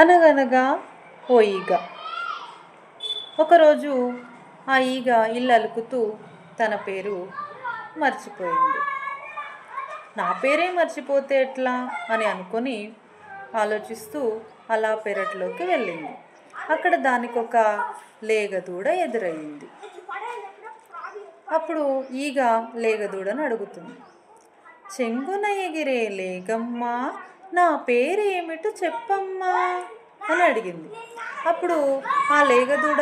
అనగనగా ఓ ఈగ. ఒకరోజు ఆ ఈగ ఇల్లు అలుకుతూ తన పేరు మర్చిపోయింది. నా పేరే మర్చిపోతే ఎట్లా అని అనుకొని ఆలోచిస్తూ అలా పెరట్లోకి వెళ్ళింది. అక్కడ దానికి ఒక లేగదూడ ఎదురయ్యింది. అప్పుడు ఈగ లేగదూడను అడుగుతుంది, చెంగున ఎగిరే లేగమ్మా, నా పేరేమిటో చెప్పమ్మా అని అడిగింది. అప్పుడు ఆ లేగదూడ,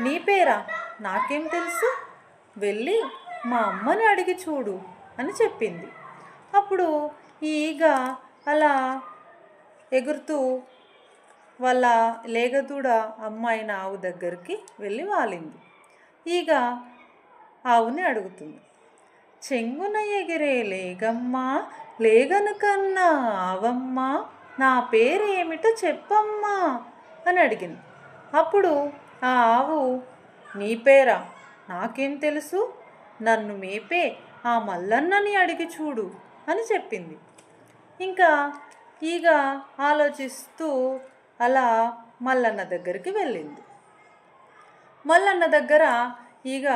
నీ పేరా, నాకేం తెలుసు, వెళ్ళి మా అమ్మని అడిగి చూడు అని చెప్పింది. అప్పుడు ఈ ఈగ అలా ఎగురుతూ వాళ్ళ లేగదూడ అమ్మాయిన ఆవు దగ్గరికి వెళ్ళి వాలింది. ఈగ ఆవుని అడుగుతుంది, చెంగున ఎగిరే లేగమ్మా, లేగను కన్నా ఆవమ్మా, నా పేరేమిటో చెప్పమ్మా అని అడిగింది. అప్పుడు ఆ ఆవు, నీ పేరా, నాకేం తెలుసు, నన్ను మేపే ఆ మల్లన్నని అడిగి చూడు అని చెప్పింది. ఇంకా ఈగ ఆలోచిస్తూ అలా మల్లన్న దగ్గరికి వెళ్ళింది. మల్లన్న దగ్గర ఈగ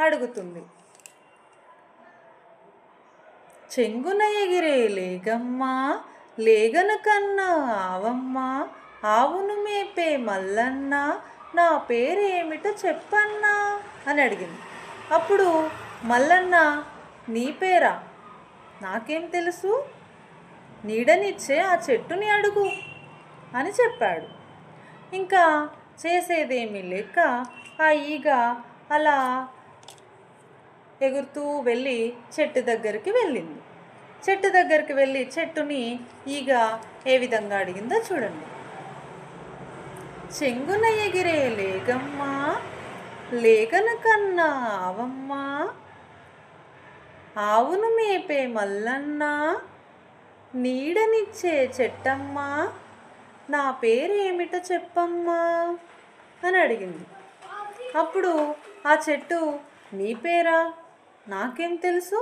అడుగుతుంది, చెంగున ఎగిరే లేగమ్మా, లేగను కన్నా ఆవమ్మా, ఆవును మేపే మల్లన్న, నా పేరేమిటో చెప్పన్నా అని అడిగింది. అప్పుడు మల్లన్న, నీ పేరా, నాకేం తెలుసు, నీడనిచ్చే ఆ చెట్టుని అడుగు అని చెప్పాడు. ఇంకా చేసేదేమీ లేక ఆ ఈగ అలా ఎగురుతూ వెళ్ళి చెట్టు దగ్గరికి వెళ్ళింది. చెట్టు దగ్గరికి వెళ్ళి చెట్టుని ఈగ ఏ విధంగా అడిగిందో చూడండి. చెంగున ఎగిరే లేగమ్మా, లేగను కన్నా ఆవమ్మా, ఆవును మేపే మల్లన్న, నీడనిచ్చే చెట్టమ్మా, నా పేరేమిటో చెప్పమ్మా అని అడిగింది. అప్పుడు ఆ చెట్టు, నీ పేరా, నాకేం తెలుసు,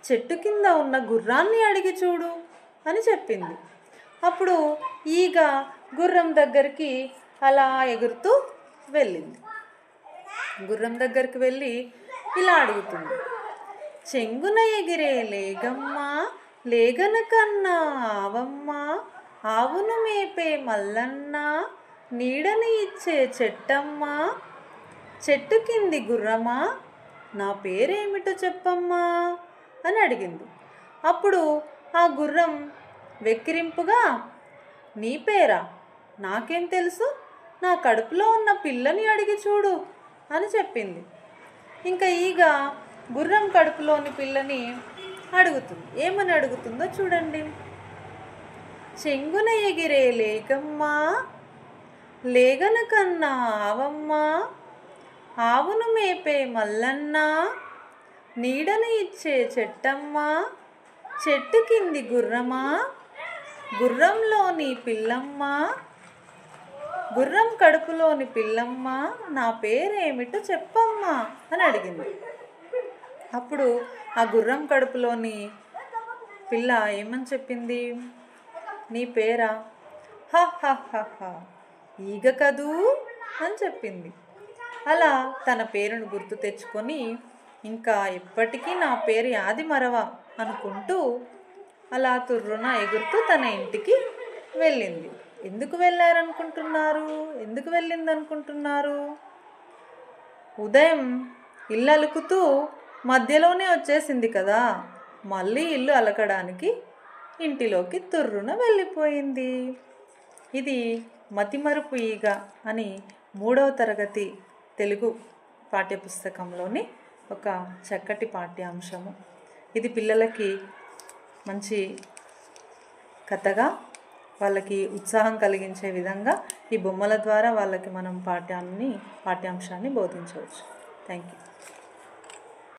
చెట్టు కింద ఉన్న గుర్రాన్ని అడిగి చూడు అని చెప్పింది. అప్పుడు ఈగ గుర్రం దగ్గరికి అలా ఎగురుతూ వెళ్ళింది. గుర్రం దగ్గరికి వెళ్ళి ఇలా అడుగుతుంది, చెంగున ఎగిరే లేగమ్మా, లేగను కన్నా ఆవమ్మా, ఆవును మేపే మల్లన్న, నీడని ఇచ్చే చెట్టమ్మా, చెట్టు కింది గుర్రమా, నా పేరేమిటో చెప్పమ్మా అని అడిగింది. అప్పుడు ఆ గుర్రం వెక్కిరింపుగా, నీ పేరా, నాకేం తెలుసు, నా కడుపులో ఉన్న పిల్లని అడిగి చూడు అని చెప్పింది. ఇంకా ఈగ గుర్రం కడుపులోని పిల్లని అడుగుతుంది. ఏమని అడుగుతుందో చూడండి. చెంగున ఎగిరే లేగమ్మా, లేగను కన్నా ఆవమ్మా, ఆవును మేపే మల్లన్న, నీడను ఇచ్చే చెట్టమ్మా, చెట్టు కింది గుర్రమా, గుర్రంలోని పిల్లమ్మ, గుర్రం కడుపులోని పిల్లమ్మ, నా పేరేమిటో చెప్పమ్మా అని అడిగింది. అప్పుడు ఆ గుర్రం కడుపులోని పిల్ల ఏమని చెప్పింది, నీ పేరా, హ ఈగ కదూ అని చెప్పింది. అలా తన పేరును గుర్తు తెచ్చుకొని ఇంకా ఎప్పటికీ నా పేరు యాది మరవా అనుకుంటూ అలా తుర్రున ఎగురుతూ తన ఇంటికి వెళ్ళింది. ఎందుకు వెళ్ళారనుకుంటున్నారు, ఎందుకు వెళ్ళింది అనుకుంటున్నారు? ఉదయం ఇల్లు అలుకుతూ మధ్యలోనే వచ్చేసింది కదా, మళ్ళీ ఇల్లు అలకడానికి ఇంటిలోకి తుర్రున వెళ్ళిపోయింది. ఇది మతిమరుపు ఈగ అని 3వ తరగతి తెలుగు పాఠ్యపుస్తకంలోని ఒక చక్కటి పాఠ్యాంశము. ఇది పిల్లలకి మంచి కథగా వాళ్ళకి ఉత్సాహం కలిగించే విధంగా ఈ బొమ్మల ద్వారా వాళ్ళకి మనం పాఠ్యాంశాన్ని బోధించవచ్చు. Thank you.